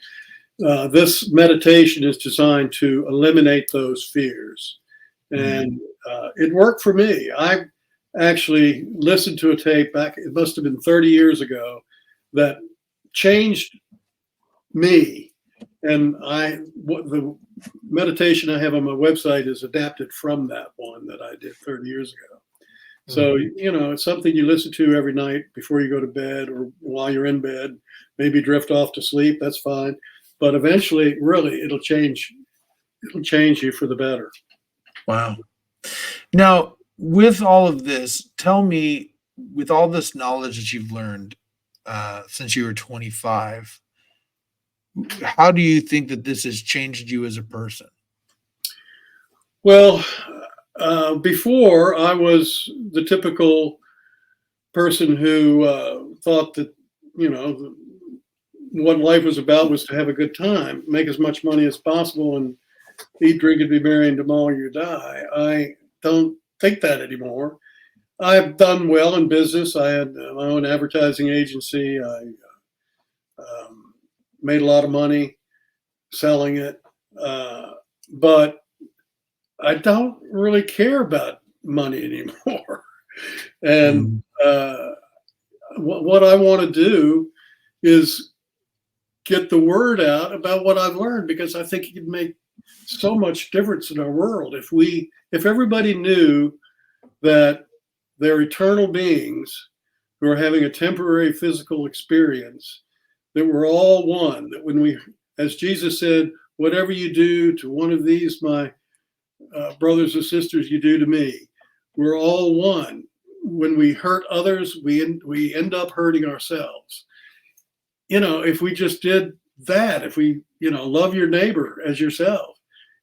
B: this meditation is designed to eliminate those fears.
A: Mhm.
B: And it worked for me. I actually listened to a tape back, it must have been 30 years ago, that changed me. And what the meditation I have on my website is adapted from that one that I did 30 years ago. So,
A: Mhm.
B: it's something you listen to every night before you go to bed or while you're in bed, maybe drift off to sleep. That's fine. But eventually, really, it'll change you for the better.
A: Wow. Now, with all of this, tell me, with all this knowledge that you've learned since you were 25, how do you think that this has changed you as a person?
B: Well, before I was the typical person who thought that, you know, what life was about was to have a good time, make as much money as possible, and eat, drink, and be merry, and tomorrow you die. I don't think that anymore. I've done well in business. I had my own advertising agency. I made a lot of money selling it, but I don't really care about money anymore. And
A: Mhm.
B: uh, what I want to do is get the word out about what I've learned, because I think it can make so much difference in our world if everybody knew that they're eternal beings who are having a temporary physical experience, that we're all one, that when we, as Jesus said, whatever you do to one of these, my brothers or sisters, you do to me. We're all one. When we hurt others, we end up hurting ourselves. If we just did that, if we, love your neighbor as yourself,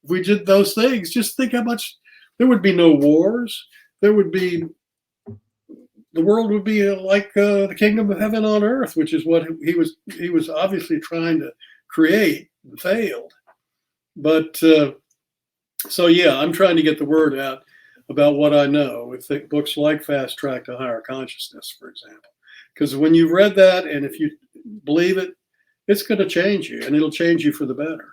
B: if we did those things, just think how much, there would be no wars. There would be, the world would be like the kingdom of heaven on earth, which is what he was obviously trying to create and failed. But so yeah, I'm trying to get the word out about what I know with books like Fast Track to Higher Consciousness, for example. Because when you've read that, and if you believe it, it's going to change you, and it'll change you for the better.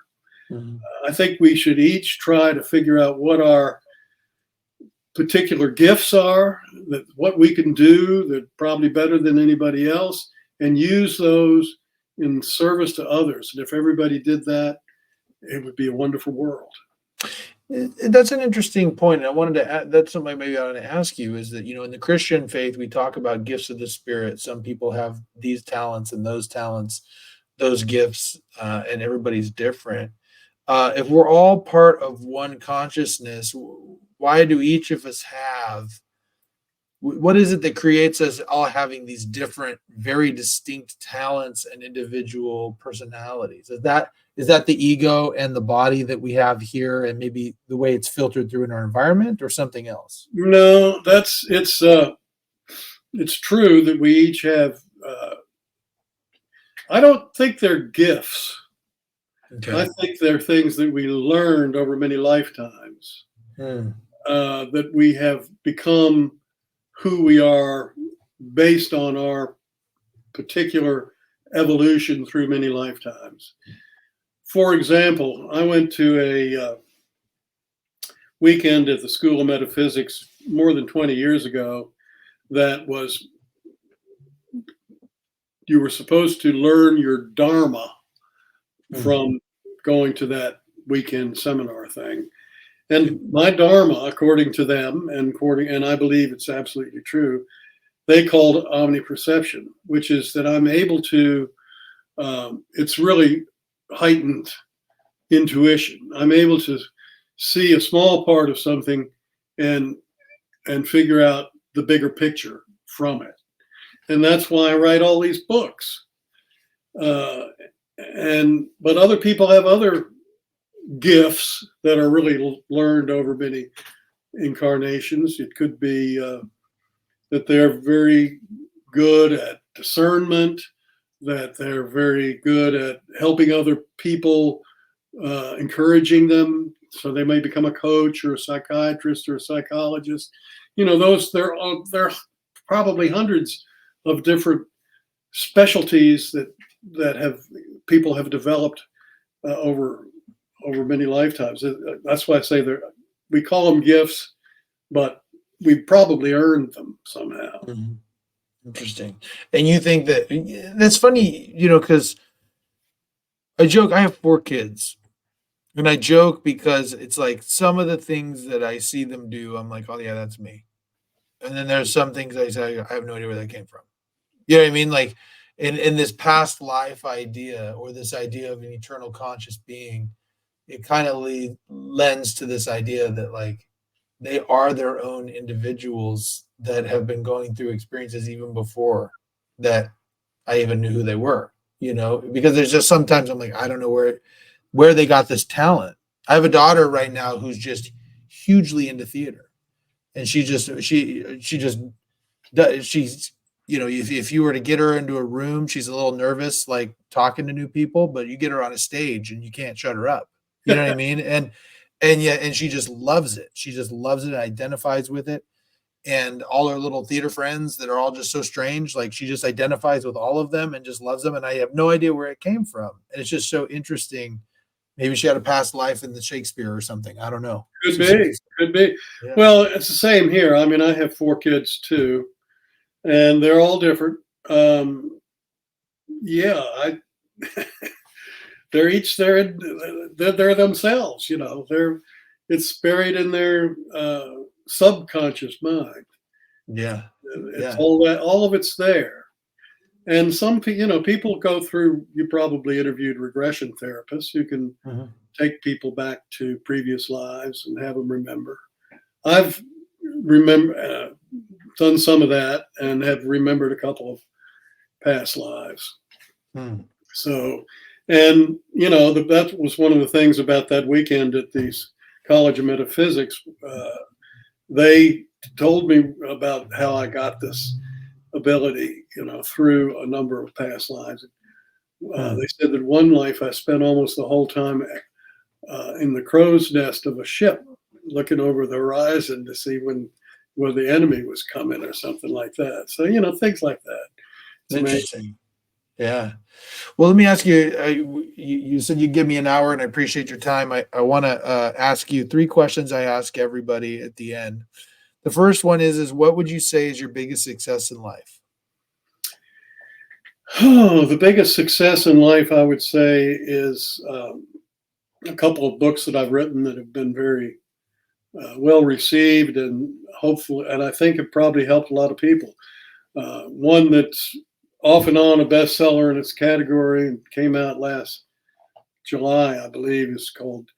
B: Mm-hmm. I think we should each try to figure out what our particular gifts are, that what we can do that probably better than anybody else, and use those in service to others. And if everybody did that, it would be a wonderful world.
A: That's an interesting point. I wanted to add, that's something maybe I want to ask you, is that, in the Christian faith, we talk about gifts of the Spirit. Some people have these talents and those talents, those gifts, and everybody's different. If we're all part of one consciousness, why do each of us have, what is it that creates us all having these different, very distinct talents and individual personalities? Is that the ego and the body that we have here, and maybe the way it's filtered through in our environment, or something else?
B: No, it's true that we each have, I don't think they're gifts. Okay. I think they're things that we learned over many lifetimes, that we have become who we are based on our particular evolution through many lifetimes. For example, I went to a weekend at the School of Metaphysics more than 20 years ago that was, you were supposed to learn your Dharma from going to that weekend seminar thing. And my Dharma, according to them, and I believe it's absolutely true, they called omniperception, which is that I'm able to, it's really heightened intuition. I'm able to see a small part of something and figure out the bigger picture from it. And that's why I write all these books. But other people have other gifts that are really learned over many incarnations. It could be that they're very good at discernment, that they're very good at helping other people, encouraging them, so they may become a coach or a psychiatrist or a psychologist. There are probably hundreds of different specialties that people have developed over many lifetimes. That's why I say we call them gifts, but we probably earned them somehow.
A: Mm-hmm. Interesting. And you think that's funny, because I joke, I have 4 kids, and I joke because it's like some of the things that I see them do, I'm like, oh yeah, that's me. And then there's some things I say, I have no idea where that came from. You know what I mean? Like in this past life idea, or this idea of an eternal conscious being, it kind of lends to this idea that like they are their own individuals that have been going through experiences even before that I even knew who they were, because there's just sometimes I'm like, I don't know where they got this talent. I have a daughter right now who's just hugely into theater, and she's if you were to get her into a room, she's a little nervous, like talking to new people, but you get her on a stage and you can't shut her up. You know what I mean? And she just loves it. She just loves it and identifies with it. And all her little theater friends that are all just so strange, like she just identifies with all of them and just loves them. And I have no idea where it came from. And it's just so interesting. Maybe she had a past life in the Shakespeare or something. I don't know.
B: Could be. Yeah. Well, it's the same here. I mean, I have 4 kids too, and they're all different. they're each they're themselves. It's buried in their subconscious mind.
A: Yeah.
B: It's
A: Yeah.
B: all of it's there. And people go through. You probably interviewed regression therapists who can
A: Mhm.
B: take people back to previous lives and have them remember. I've done some of that and have remembered a couple of past lives.
A: Hmm.
B: So, and that was one of the things about that weekend at the College of Metaphysics. They told me about how I got this ability, through a number of past lives. They said that one life I spent almost the whole time in the crow's nest of a ship, looking over the horizon to see where the enemy was coming or something like that. So things like that. It's amazing.
A: Interesting. Yeah. Well, let me ask you, you said you'd give me an hour, and I appreciate your time. I want to ask you 3 questions I ask everybody at the end. The first one is what would you say is your biggest success in life?
B: Oh, the biggest success in life, I would say, is a couple of books that I've written that have been very well received, and hopefully, and I think it probably helped a lot of people. One that's off and on a bestseller in its category and came out last July, I believe, is called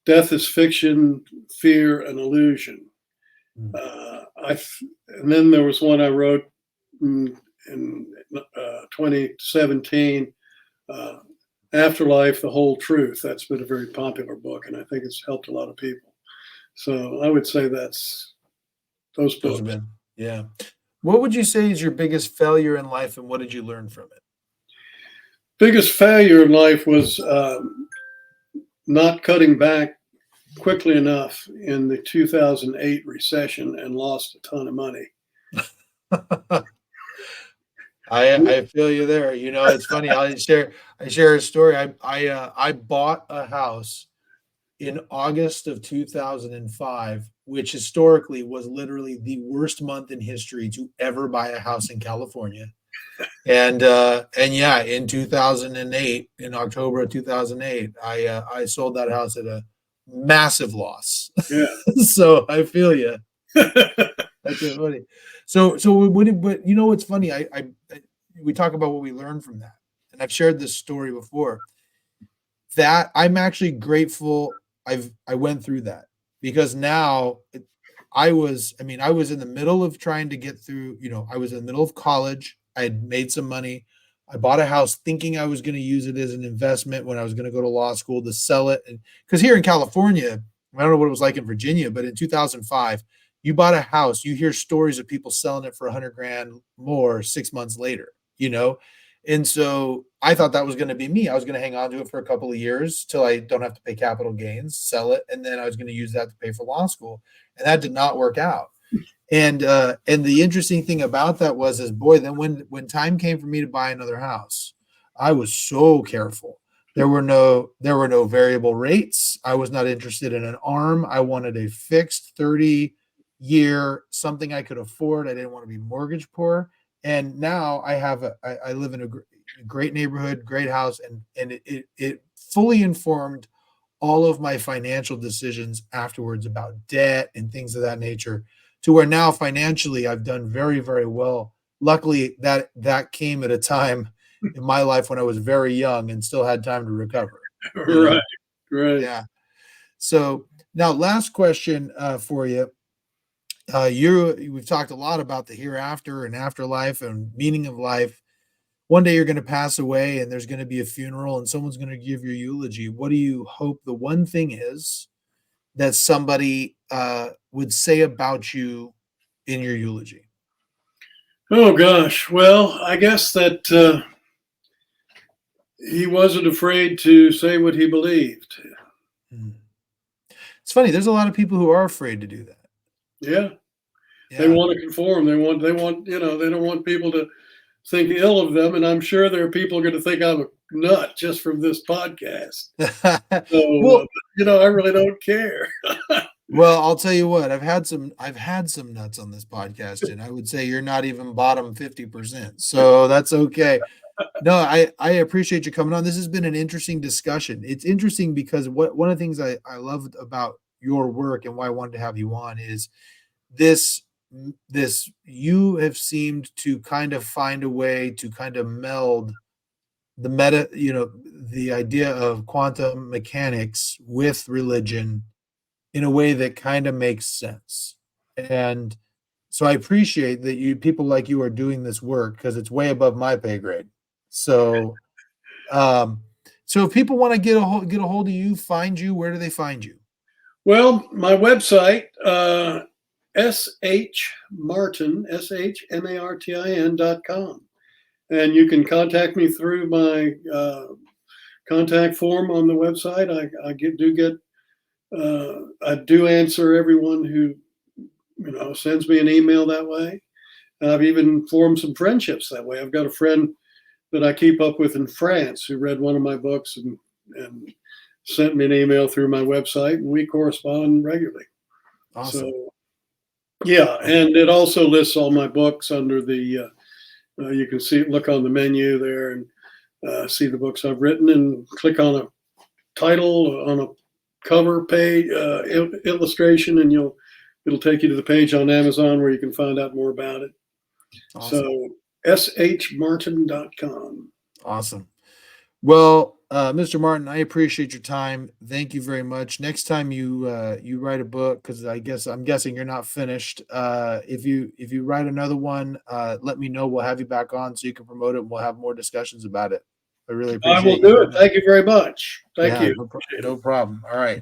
B: "Death is Fiction, Fear and Illusion." And then there was one I wrote in 2017, Afterlife, The Whole Truth. That's been a very popular book, and I think it's helped a lot of people. So I would say that's those
A: Those have
B: books.
A: been, yeah. What would you say is your biggest failure in life, and what did you learn from it?
B: Biggest failure in life was not cutting back quickly enough in the 2008 recession and lost a ton of money.
A: I feel you there. It's funny. I share a story. I bought a house in August of 2005, which historically was literally the worst month in history to ever buy a house in California. And yeah, in 2008, in October of 2008, I sold that house at a massive loss.
B: Yeah.
A: So I feel you. That's so funny. But what's funny? We talk about what we learned from that, and I've shared this story before. That I'm actually grateful I went through that, because now I was in the middle of trying to get through. I was in the middle of college. I had made some money. I bought a house thinking I was going to use it as an investment when I was going to go to law school to sell it. And because here in California, I don't know what it was like in Virginia, but in 2005, you bought a house, you hear stories of people selling it for 100 grand more 6 months later, you know? And so I thought that was going to be me. I was going to hang on to it for a couple of years till I don't have to pay capital gains, sell it, and then I was going to use that to pay for law school. And that did not work out. And the interesting thing about that was boy, then when time came for me to buy another house, I was so careful. There were no variable rates. I was not interested in an ARM. I wanted a fixed 30-year, something I could afford. I didn't want to be mortgage poor. And now I live in a great neighborhood, great house, and it fully informed all of my financial decisions afterwards about debt and things of that nature, to where now financially I've done very, very well. Luckily, that came at a time in my life when I was very young and still had time to recover.
B: Right. Right.
A: Yeah. So now, last question for you. We've talked a lot about the hereafter and afterlife and meaning of life. One day you're going to pass away, and there's going to be a funeral, and someone's going to give your eulogy. What do you hope the one thing is that somebody would say about you in your eulogy?
B: Oh gosh. Well, I guess that he wasn't afraid to say what he believed.
A: It's funny. There's a lot of people who are afraid to do that.
B: Yeah.
A: Yeah.
B: They want to conform. They want, they don't want people to think ill of them. And I'm sure there are people going to think I'm a nut just from this podcast. So,
A: Well,
B: I really don't care.
A: well, I'll tell you what, I've had some nuts on this podcast, and I would say you're not even bottom 50%. So that's okay. No, I appreciate you coming on. This has been an interesting discussion. It's interesting because one of the things I loved about your work and why I wanted to have you on is this this you have seemed to kind of find a way to kind of meld the the idea of quantum mechanics with religion in a way that kind of makes sense. And so I appreciate that people like you are doing this work because it's way above my pay grade. So so if people want to get a hold of you, find you, where do they find you?
B: Well, my website, shmartin.com. And you can contact me through my contact form on the website. I do answer everyone who sends me an email that way. And I've even formed some friendships that way. I've got a friend that I keep up with in France who read one of my books and sent me an email through my website, and we correspond regularly.
A: Awesome.
B: So, yeah, and it also lists all my books under the. You can look on the menu there and see the books I've written, and click on a title on a cover page illustration, and it'll take you to the page on Amazon where you can find out more about it.
A: Awesome.
B: So shmartin.com.
A: Awesome. Well, Mr. Martin, I appreciate your time. Thank you very much. Next time you write a book, because I'm guessing you're not finished. If you write another one, let me know. We'll have you back on so you can promote it. And we'll have more discussions about it. I really appreciate it.
B: I will do it. Thank you very much. Thank you.
A: No problem. All right.